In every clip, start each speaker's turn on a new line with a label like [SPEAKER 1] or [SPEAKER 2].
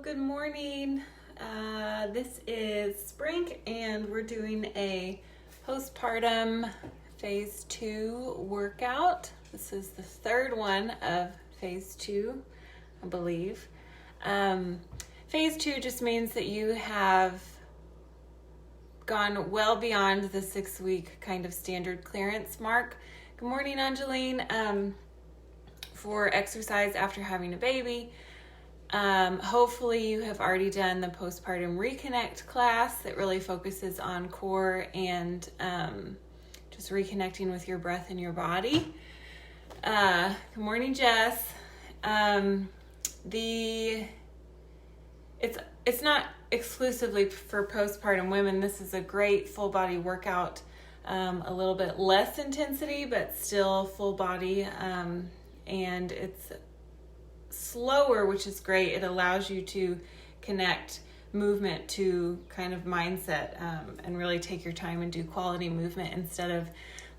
[SPEAKER 1] good morning. This is Spring and we're doing a postpartum phase 2 workout. This is the third one of phase 2, I believe. Phase 2 just means that you have gone well beyond the 6-week kind of standard clearance mark. Good morning, Angeline. For exercise after having a baby. Hopefully you have already done the postpartum reconnect class that really focuses on core and just reconnecting with your breath and your body. Good morning, Jess. It's not exclusively for postpartum women. This is a great full body workout, a little bit less intensity, but still full body, and it's slower, which is great. It allows you to connect movement to kind of mindset, and really take your time and do quality movement instead of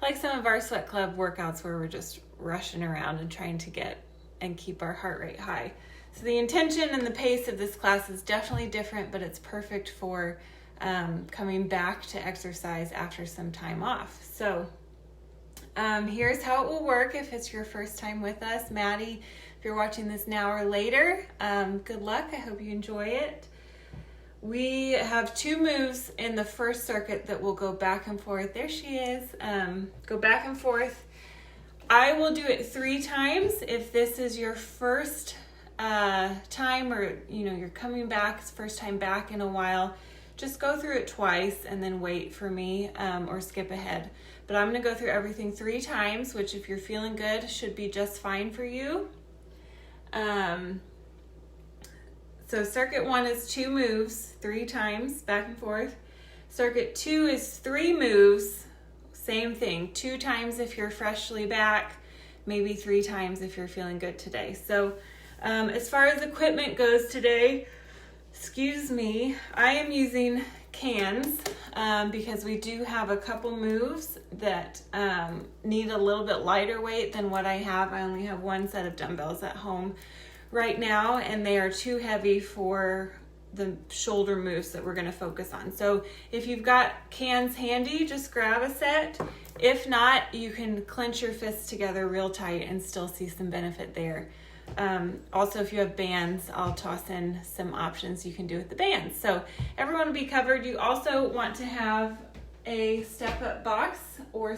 [SPEAKER 1] like some of our sweat club workouts where we're just rushing around and trying to get and keep our heart rate high. So the intention and the pace of this class is definitely different, but it's perfect for coming back to exercise after some time off. So here's how it will work if it's your first time with us. Maddie, if you're watching this now or later, good luck. I hope you enjoy it. We have 2 moves in the first circuit that will go back and forth. There she is. Go back and forth. I will do it 3 times. If this is your first time, or you're coming back, it's first time back in a while, just go through it twice and then wait for me, or skip ahead. But I'm going to go through everything 3 times, which if you're feeling good should be just fine for you. So circuit 1 is 2 moves, 3 times, back and forth. Circuit 2 is 3 moves, same thing, 2 times if you're freshly back, maybe 3 times if you're feeling good today. So as far as equipment goes today, I am using cans because we do have a couple moves that need a little bit lighter weight than what I have. I only have 1 set of dumbbells at home right now, and they are too heavy for the shoulder moves that we're going to focus on. So if you've got cans handy, just grab a set. If not, you can clench your fists together real tight and still see some benefit there. Also, if you have bands, I'll toss in some options you can do with the bands. So everyone will be covered. You also want to have a step-up box or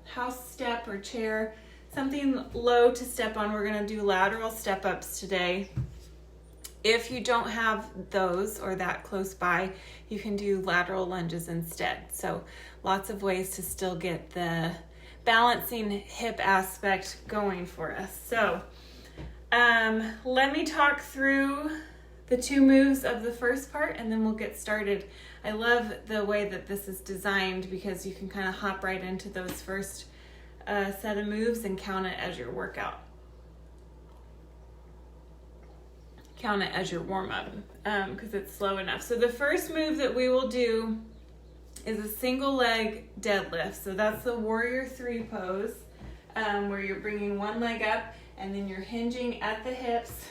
[SPEAKER 1] house step or chair, something low to step on. We're going to do lateral step-ups today. If you don't have those or that close by, you can do lateral lunges instead. So lots of ways to still get the balancing hip aspect going for us. So let me talk through the 2 moves of the first part and then we'll get started. I love the way that this is designed because you can kind of hop right into those first set of moves and count it as your workout. Count it as your warm-up because it's slow enough. So the first move that we will do is a single leg deadlift. So that's the warrior 3 pose, where you're bringing one leg up and then you're hinging at the hips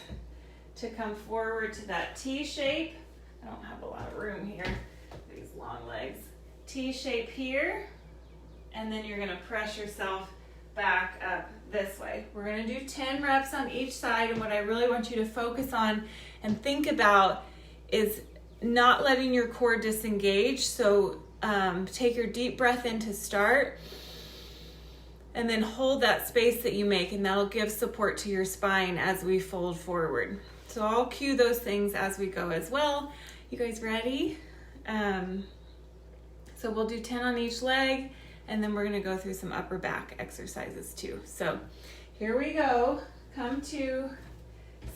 [SPEAKER 1] to come forward to that T shape. I don't have a lot of room here, these long legs. T shape here, and then you're going to press yourself back up this way. We're going to do 10 reps on each side, and what I really want you to focus on and think about is not letting your core disengage. So take your deep breath in to start, and then hold that space that you make, and that'll give support to your spine as we fold forward. So I'll cue those things as we go as well. You guys ready? So we'll do 10 on each leg, and then we're going to go through some upper back exercises too. So here we go. Come to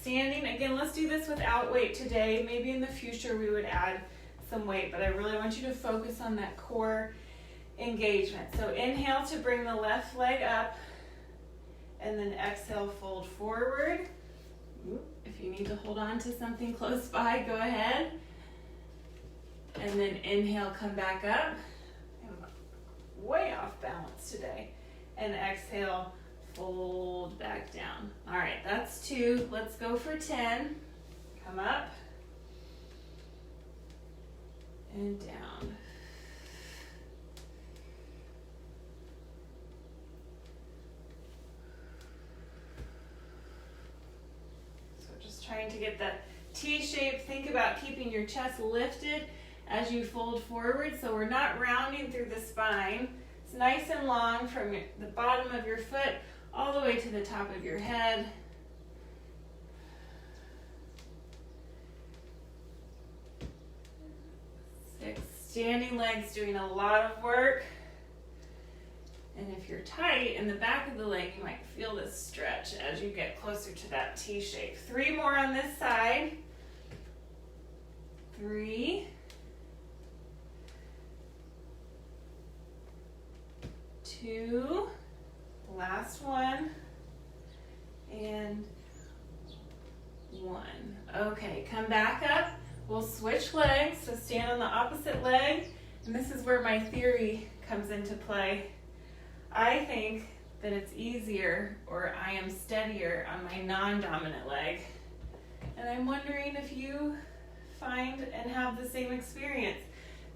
[SPEAKER 1] standing. Again, let's do this without weight today. Maybe in the future we would add some weight, but I really want you to focus on that core engagement. So inhale to bring the left leg up, and then exhale, fold forward. If you need to hold on to something close by, go ahead. And then inhale, come back up. I'm way off balance today. And exhale, fold back down. All right, that's 2. Let's go for 10. Come up and down. So just trying to get that T shape. Think about keeping your chest lifted as you fold forward, so we're not rounding through the spine. It's nice and long from the bottom of your foot all the way to the top of your head. Standing legs doing a lot of work. And if you're tight in the back of the leg, you might feel this stretch as you get closer to that T shape. 3 more on this side. 3. 2. Last one. And 1. Okay, come back up. We'll switch legs, so stand on the opposite leg, and this is where my theory comes into play. I think that it's easier, or I am steadier on my non-dominant leg, and I'm wondering if you find and have the same experience.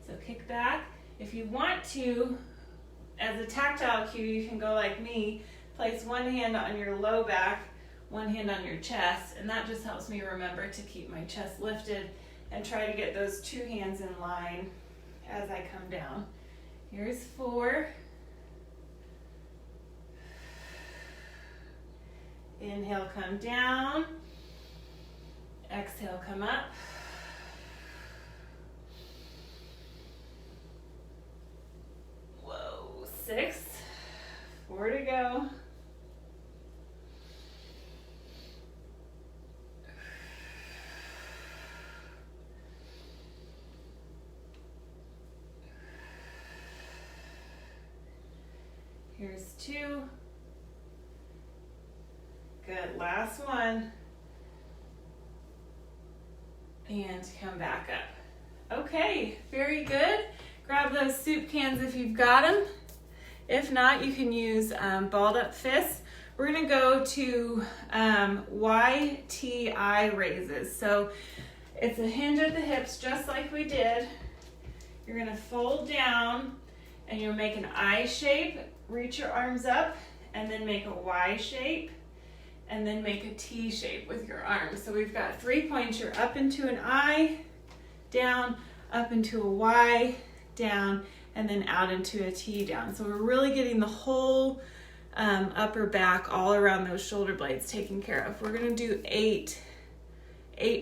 [SPEAKER 1] So kick back. If you want to, as a tactile cue, you can go like me, place one hand on your low back, one hand on your chest, and that just helps me remember to keep my chest lifted and try to get those 2 hands in line as I come down. Here's 4. Inhale, come down. Exhale, come up. Whoa, 6. 4 to go. Here's 2. Good, last one. And come back up. Okay, very good. Grab those soup cans if you've got them. If not, you can use balled up fists. We're gonna go to YTI raises. So it's a hinge at the hips just like we did. You're gonna fold down and you'll make an I shape. Reach your arms up and then make a Y shape and then make a T shape with your arms. So we've got 3 points. You're up into an I, down, up into a Y, down, and then out into a T down. So we're really getting the whole upper back all around those shoulder blades taken care of. We're gonna do 8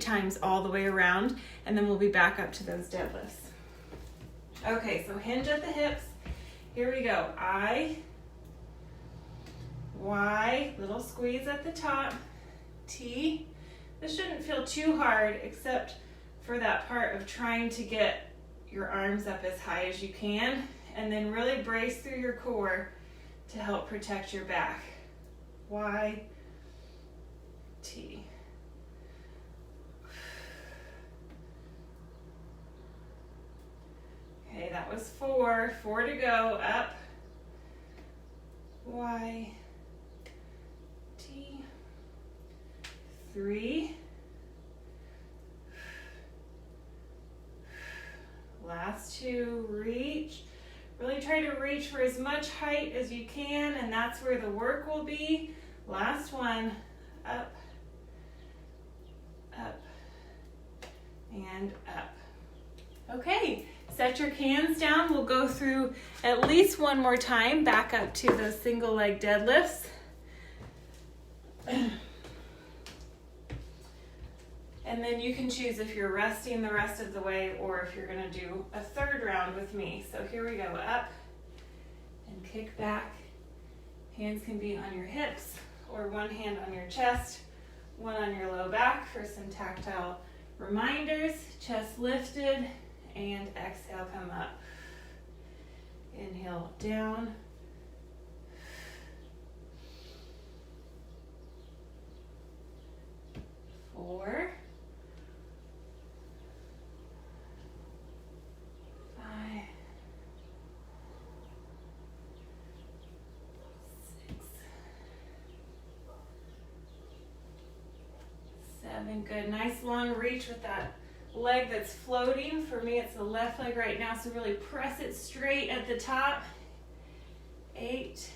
[SPEAKER 1] times all the way around, and then we'll be back up to those deadlifts. Okay, so hinge at the hips. Here we go. I, Y, little squeeze at the top, T. This shouldn't feel too hard except for that part of trying to get your arms up as high as you can, and then really brace through your core to help protect your back. Y, T. Okay, that was 4. 4 to go. Up. Y, T. 3. Last 2. Reach. Really try to reach for as much height as you can, and that's where the work will be. Last one. Up. Up. And up. Okay. Set your cans down. We'll go through at least one more time, back up to those single leg deadlifts. And then you can choose if you're resting the rest of the way or if you're gonna do a 3rd round with me. So here we go, up and kick back. Hands can be on your hips or one hand on your chest, one on your low back for some tactile reminders. Chest lifted. And exhale, come up. Inhale, down. 4. 5. 6. 7. 7, good. Nice long reach with that leg that's floating. For me, it's the left leg right now, so really press it straight at the top. 8,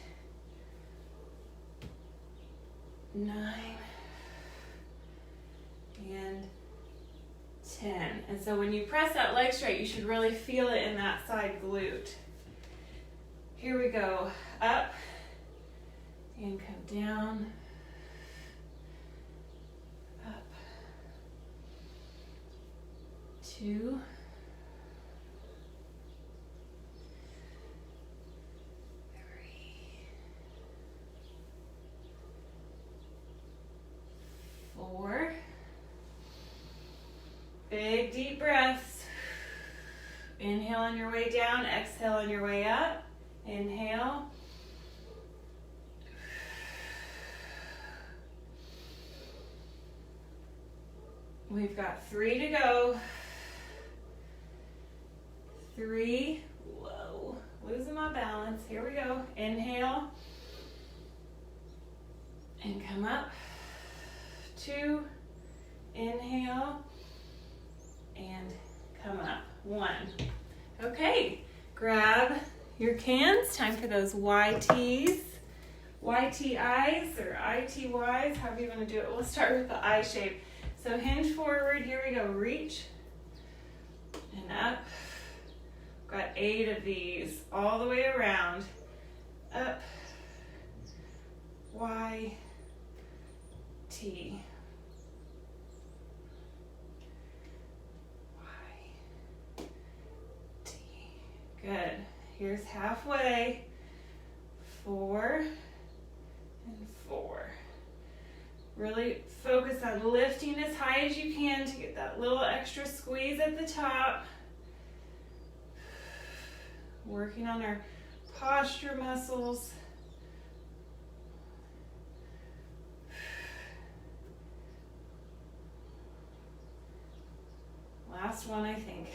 [SPEAKER 1] 9, and 10. And so when you press that leg straight, you should really feel it in that side glute. Here we go. Up and come down. Up. 2. 3. 4. Big deep breaths. Inhale on your way down, exhale on your way up. Inhale. We've got 3 to go. 3. Whoa, losing my balance. Here we go. Inhale. And come up. 2. Inhale. And come up. 1. Okay, grab your cans. Time for those YTs, YTIs, or ITYs, however you want to do it. We'll start with the I shape. So hinge forward. Here we go. Reach and up. Got 8 of these all the way around. Up. Y. T. Good. Here's halfway. 4 and 4. Really focus on lifting as high as you can to get that little extra squeeze at the top. Working on our posture muscles. Last one, I think.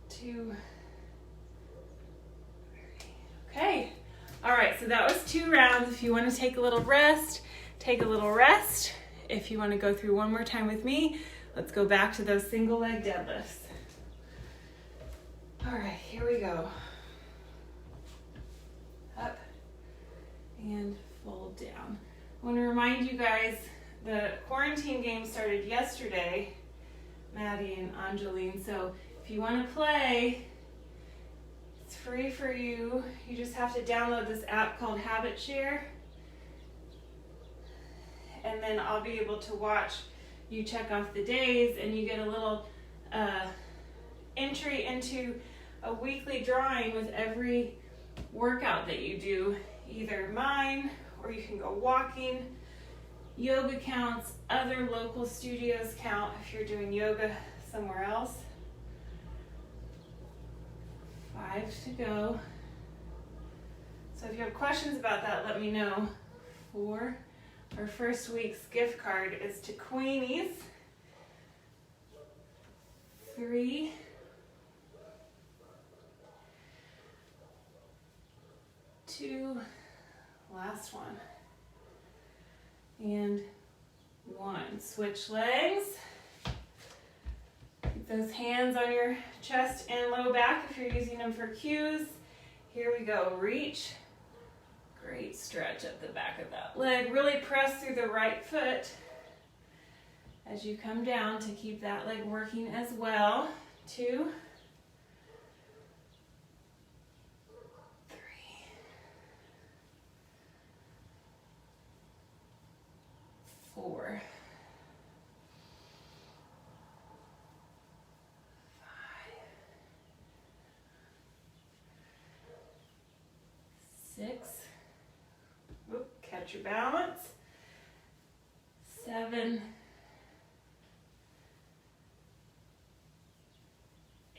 [SPEAKER 1] 2, 3. Okay. All right, so that was 2 rounds. If you want to take a little rest, take a little rest. If you want to go through one more time with me, let's go back to those single leg deadlifts. All right, here we go. Up and fold down. I want to remind you guys, the quarantine game started yesterday, Maddie and Angeline, so if you want to play, it's free for you. You just have to download this app called Habit Share. And then I'll be able to watch you check off the days, and you get a little entry into a weekly drawing with every workout that you do. Either mine, or you can go walking. Yoga counts, other local studios count if you're doing yoga somewhere else. 5 to go. So if you have questions about that, let me know. 4. Our first week's gift card is to Queenie's. 3. 2. Last one. And 1. Switch legs. Keep those hands on your chest and low back if you're using them for cues. Here we go. Reach. Great stretch up the back of that leg. Really press through the right foot as you come down to keep that leg working as well. 2. 3. 4. 5. 6. Catch your balance. 7.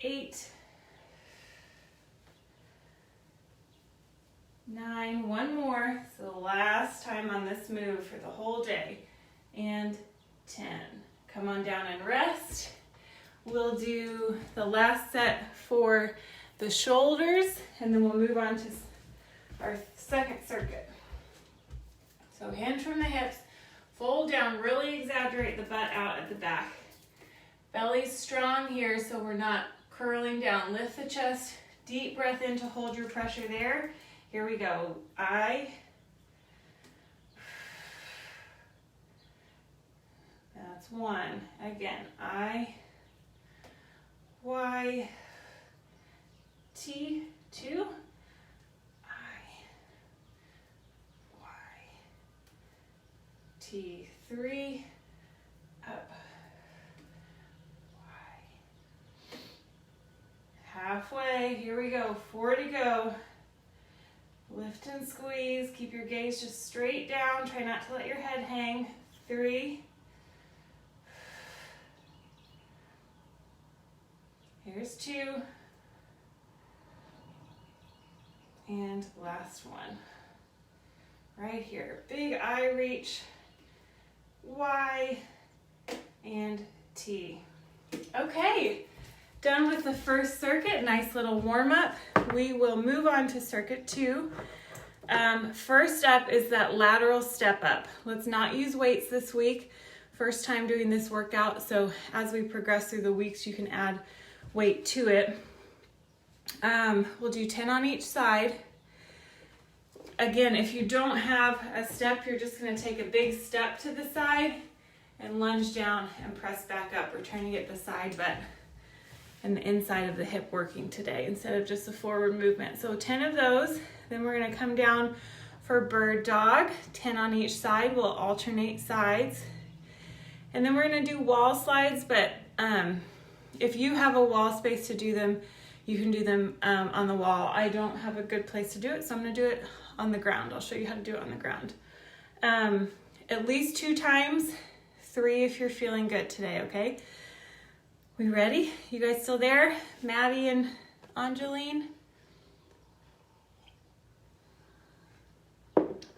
[SPEAKER 1] 8. 9. One more. So the last time on this move for the whole day. And 10. Come on down and rest. We'll do the last set for the shoulders, and then we'll move on to our second circuit. So hands from the hips, Fold down, really exaggerate the butt out at the back. Belly's strong here, so we're not curling down. Lift the chest, deep breath in to hold your pressure there. Here we go. That's one. Again, Y, T, 2, Y, T, 3, up, Y. Halfway, here we go, 4 to go. Lift and squeeze, keep your gaze just straight down, try not to let your head hang. 3, here's 2, and last one. Right here, big I reach, Y, and T. Okay, done with the first circuit, nice little warm up. We will move on to circuit 2. First up is that lateral step up. Let's not use weights this week. First time doing this workout, so as we progress through the weeks, you can add weight to it. We'll do 10 on each side. Again, if you don't have a step, you're just going to take a big step to the side and lunge down and press back up. We're trying to get the side butt and the inside of the hip working today instead of just a forward movement. So 10 of those. Then we're going to come down for bird dog, 10 on each side. We'll alternate sides. And then we're going to do wall slides, but if you have a wall space to do them, you can do them on the wall. I don't have a good place to do it, so I'm going to do it on the ground. I'll show you how to do it on the ground. At least 2 times, 3 if you're feeling good today, okay? We ready? You guys still there? Maddie and Angeline?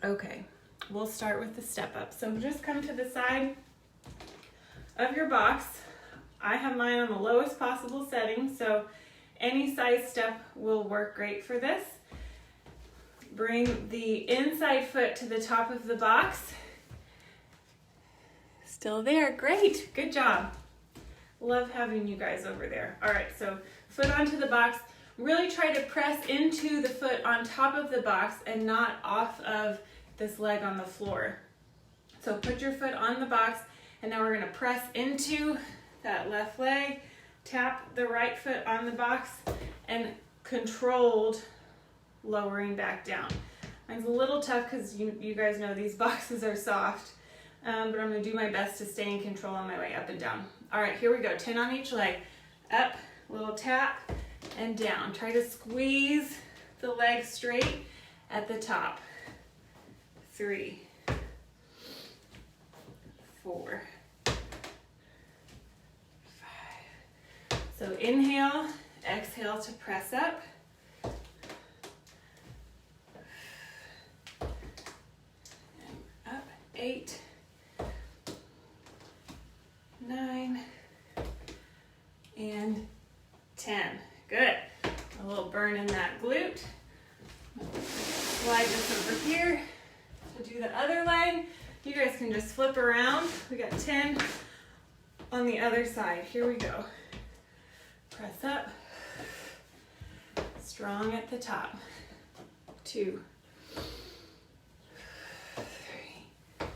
[SPEAKER 1] Okay, we'll start with the step up. So just come to the side of your box. I have mine on the lowest possible setting, so any size step will work great for this. Bring the inside foot to the top of the box. Still there, great, good job. Love having you guys over there. All right, so foot onto the box. Really try to press into the foot on top of the box and not off of this leg on the floor. So put your foot on the box, and now we're gonna press into that left leg, tap the right foot on the box, and controlled lowering back down. Mine's a little tough because you guys know these boxes are soft, but I'm gonna do my best to stay in control on my way up and down. All right, here we go, 10 on each leg. Up, little tap, and down. Try to squeeze the leg straight at the top. 3, 4, 5. So inhale, exhale to press up. And up, 8, 9, and 10. Good. A little burn in that glute. Slide this over here to do the other leg. You guys can just flip around. We got 10 on the other side. Here we go. Press up. Strong at the top. 2, 3, 4.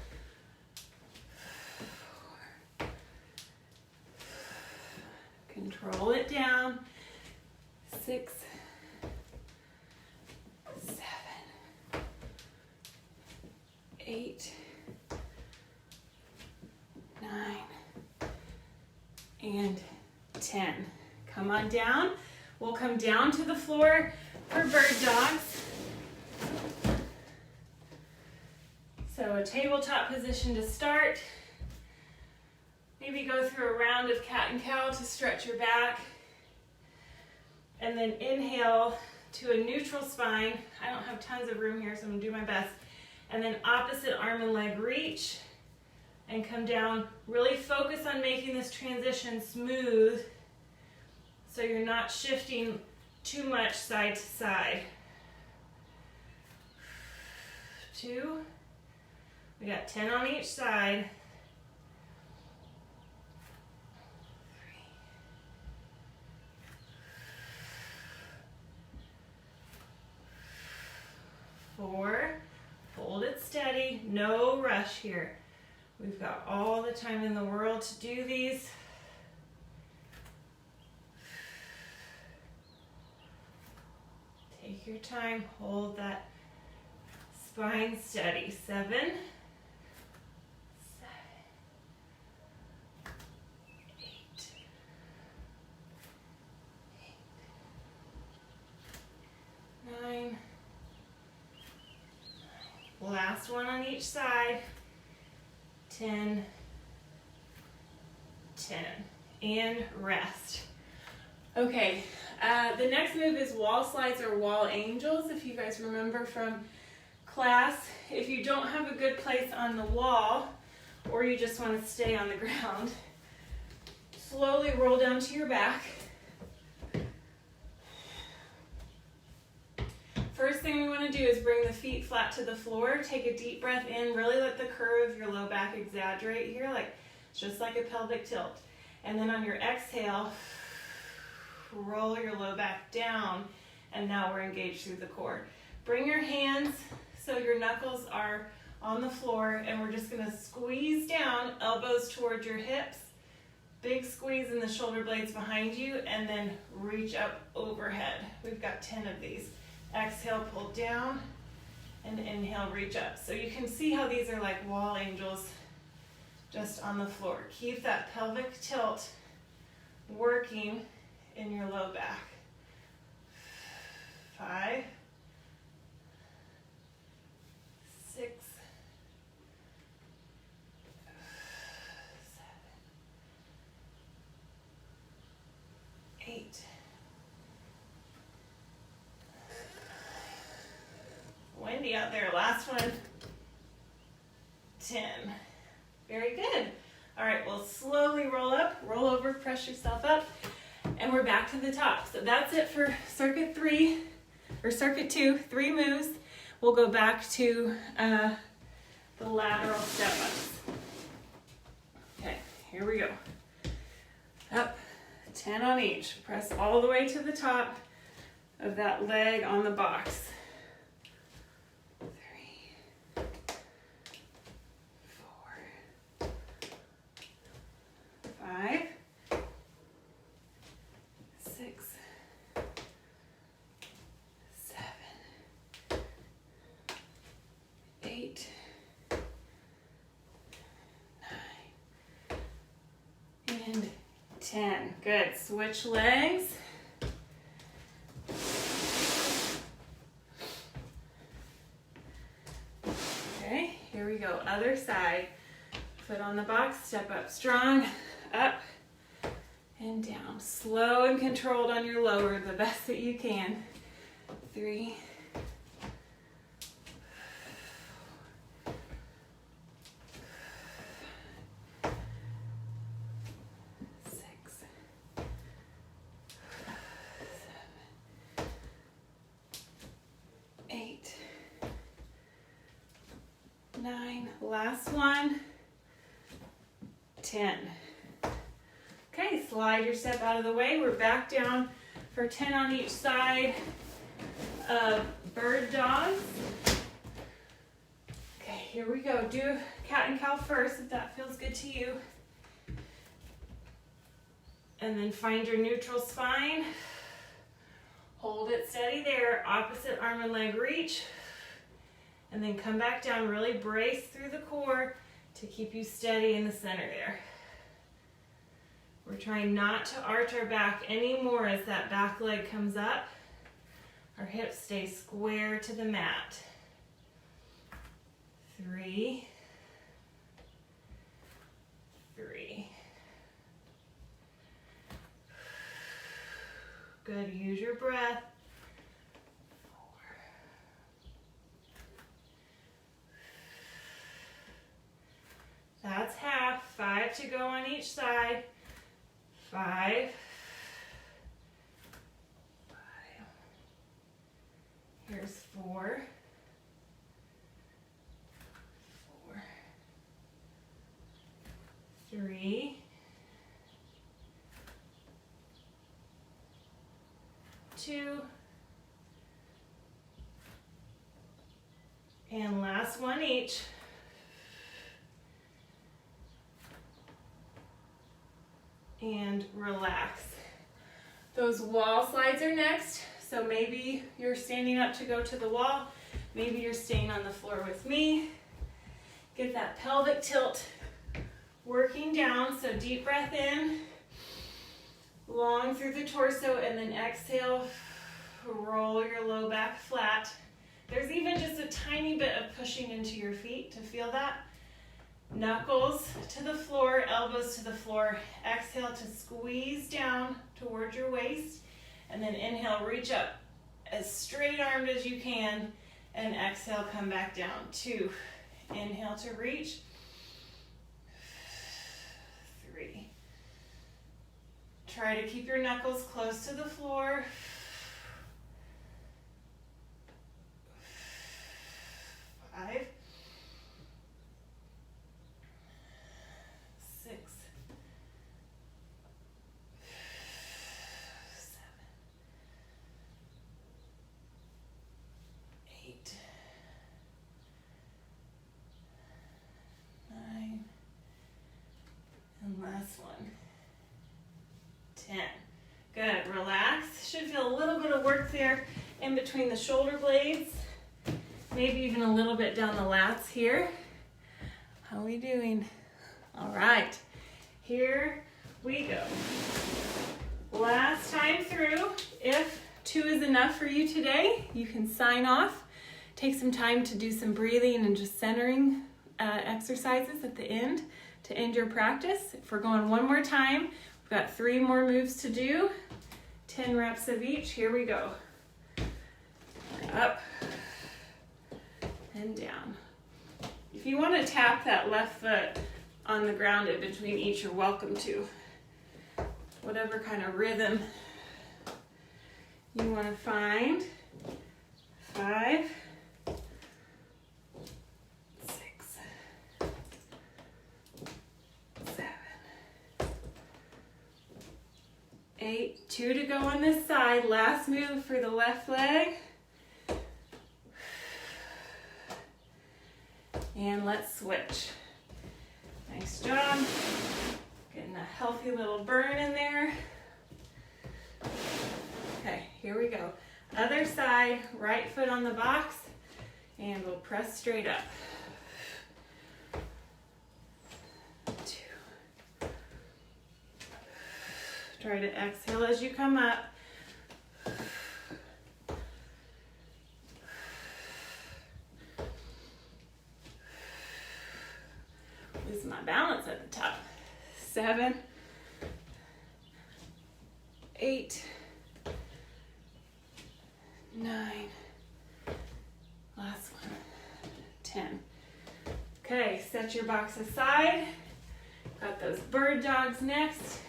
[SPEAKER 1] Control it down. 6, 7, 8, 9, and 10. Come on down. We'll come down to the floor for bird dogs. So a tabletop position to start. Maybe go through a round of cat and cow to stretch your back. And then inhale to a neutral spine. I don't have tons of room here, so I'm gonna do my best. And then opposite arm and leg reach and come down. Really focus on making this transition smooth so you're not shifting too much side to side. 2, We got 10 on each side. 4, hold it steady, no rush here. We've got all the time in the world to do these. Take your time, hold that spine steady. 7, 8, 9. Last one on each side. 10, 10, and rest. Okay, the next move is wall slides or wall angels. If you guys remember from class, if you don't have a good place on the wall, or you just want to stay on the ground, slowly roll down to your back. First thing we want to do is bring the feet flat to the floor. Take a deep breath in. Really let the curve of your low back exaggerate here, like just like a pelvic tilt. And then on your exhale, roll your low back down. And now we're engaged through the core. Bring your hands so your knuckles are on the floor, and we're just going to squeeze down, elbows towards your hips. Big squeeze in the shoulder blades behind you, and then reach up overhead. We've got 10 of these. Exhale, pull down, and inhale, reach up. So you can see how these are like wall angels just on the floor. Keep that pelvic tilt working in your low back. 5, 6, 7, 8. Windy out there. Last one. 10. Very good. All right, we'll slowly roll up, roll over, press yourself up, and we're back to the top. So that's it for circuit 2, 3 moves. We'll go back to the lateral step ups. Okay, here we go. Up, 10 on each. Press all the way to the top of that leg on the box. 5, 6, 7, 8, 9, and 10. Good. Switch legs. Okay, here we go. Other side. Foot on the box, step up strong. Up and down. Slow and controlled on your lower, the best that you can. 3, 6, 7, 8, 9. Last one. 10. Okay, slide your step out of the way. We're back down for 10 on each side of bird dogs. Okay, here we go. Do cat and cow first if that feels good to you. And then find your neutral spine. Hold it steady there. Opposite arm and leg reach. And then come back down. Really brace through the core to keep you steady in the center there. We're trying not to arch our back anymore as that back leg comes up. Our hips stay square to the mat. 3, 3. Good, use your breath. 4. That's half. 5 to go on each side. 5. 5. Here's 4. 4. 3, 2, and last one each. And relax. Those wall slides are next. So maybe you're standing up to go to the wall. Maybe you're staying on the floor with me. Get that pelvic tilt working down. So deep breath in, long through the torso, and then exhale, roll your low back flat. There's even just a tiny bit of pushing into your feet to feel that. Knuckles to the floor, elbows to the floor. Exhale to squeeze down towards your waist. And then inhale, reach up as straight armed as you can. And exhale, come back down. 2. Inhale to reach. 3. Try to keep your knuckles close to the floor. 5. 6. 7. 8. 9. And last one. 10. Good. Relax. Should feel a little bit of work there in between the shoulder blades. Maybe even a little bit down the lats here. How are we doing? All right. Here we go. Last time through. If 2 is enough for you today, you can sign off. Take some time to do some breathing and just centering exercises at the end to end your practice. If we're going one more time, we've got 3 more moves to do. 10 reps of each. Here we go. Up and down. If you want to tap that left foot on the ground in between each, you're welcome to. Whatever kind of rhythm you want to find. 5, 6, 7, 8. 2 to go on this side. Last move for the left leg. And let's switch. Nice job. Getting a healthy little burn in there. Okay, here we go. Other side, right foot on the box, and we'll press straight up. 2. Try to exhale as you come up. Lose my balance at the top. 7, 8, 9, last one, 10. Okay, set your box aside. Got those bird dogs next.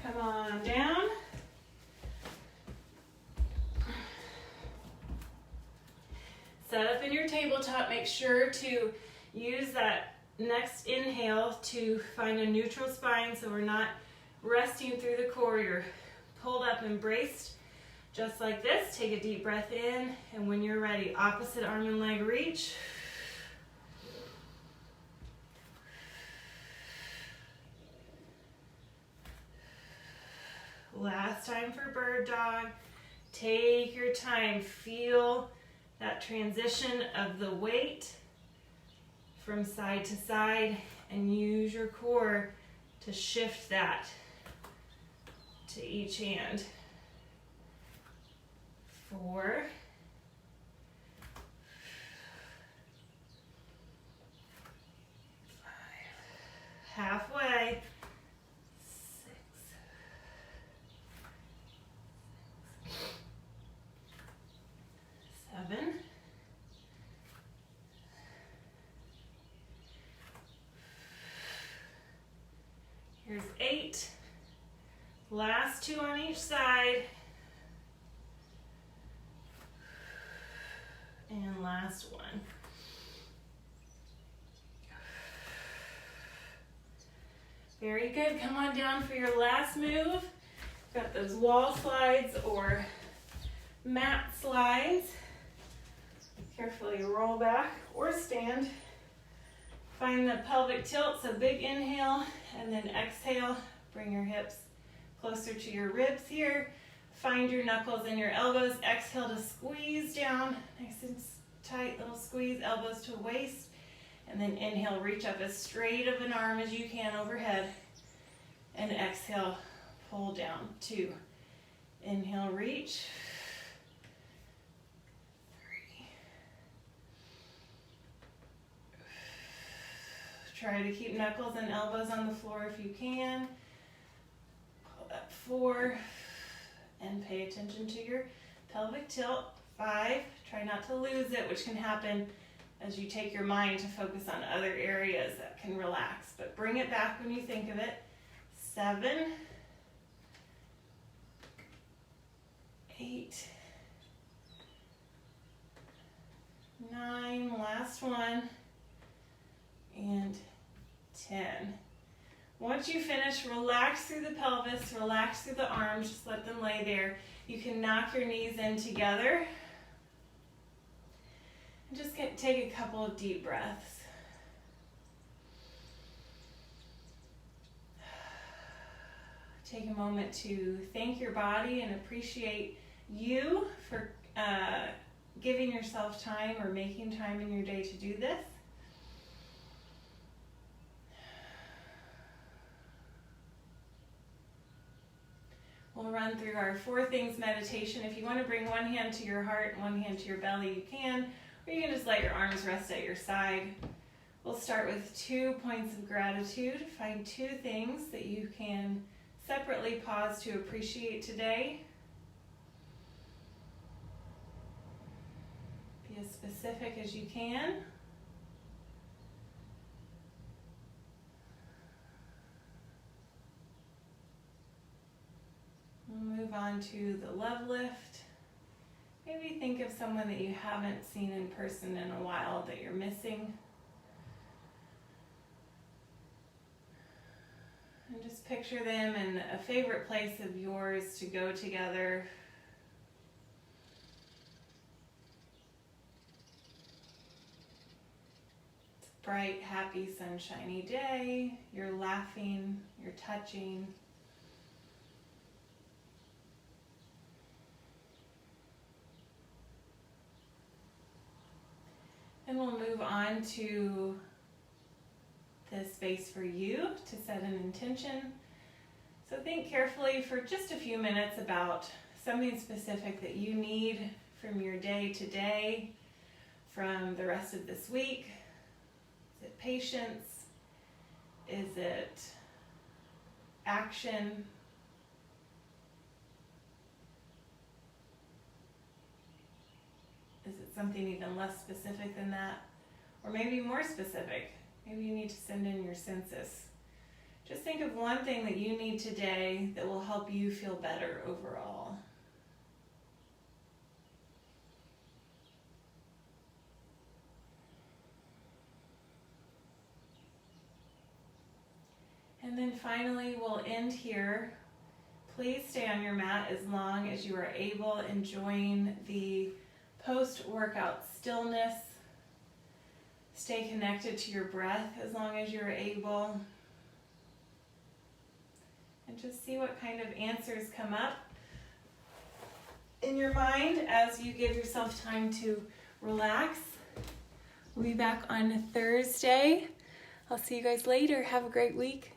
[SPEAKER 1] Come on down. Set up in your tabletop. Make sure to use that next inhale to find a neutral spine so we're not resting through the core. You're pulled up and braced just like this. Take a deep breath in, and when you're ready, opposite arm and leg reach. Last time for bird dog. Take your time. Feel that transition of the weight from side to side, and use your core to shift that to each hand. 4, 5, halfway. 6, 7, 8. Last 2 on each side. And last one. Very good. Come on down for your last move. Got those wall slides or mat slides. Carefully roll back or stand. Find the pelvic tilt, so big inhale and then exhale. Bring your hips closer to your ribs here. Find your knuckles and your elbows. Exhale to squeeze down. Nice and tight little squeeze, elbows to waist. And then inhale, reach up as straight of an arm as you can overhead. And exhale, pull down. 2. Inhale, reach. 3. Try to keep knuckles and elbows on the floor if you can. Pull up. 4. And pay attention to your pelvic tilt. 5. Try not to lose it, which can happen as you take your mind to focus on other areas that can relax. But bring it back when you think of it. 7. 8. 9. Last one. And 10. Once you finish, relax through the pelvis, relax through the arms, just let them lay there. You can knock your knees in together. And just take a couple of deep breaths. Take a moment to thank your body and appreciate you for giving yourself time or making time in your day to do this. We'll run through our 4 things meditation. If you want to bring one hand to your heart and one hand to your belly, you can. Or you can just let your arms rest at your side. We'll start with 2 points of gratitude. Find 2 things that you can separately pause to appreciate today. Be as specific as you can. We'll move on to the love lift. Maybe think of someone that you haven't seen in person in a while that you're missing. And just picture them in a favorite place of yours to go together. It's a bright, happy, sunshiny day. You're laughing, you're touching. And we'll move on to the space for you to set an intention. So think carefully for just a few minutes about something specific that you need from your day to day, from the rest of this week. Is it patience? Is it action? Is it something even less specific than that? Or maybe more specific? Maybe you need to send in your census. Just think of one thing that you need today that will help you feel better overall. And then finally, we'll end here. Please stay on your mat as long as you are able, enjoying the post-workout stillness. Stay connected to your breath as long as you're able. And just see what kind of answers come up in your mind as you give yourself time to relax. We'll be back on Thursday. I'll see you guys later. Have a great week.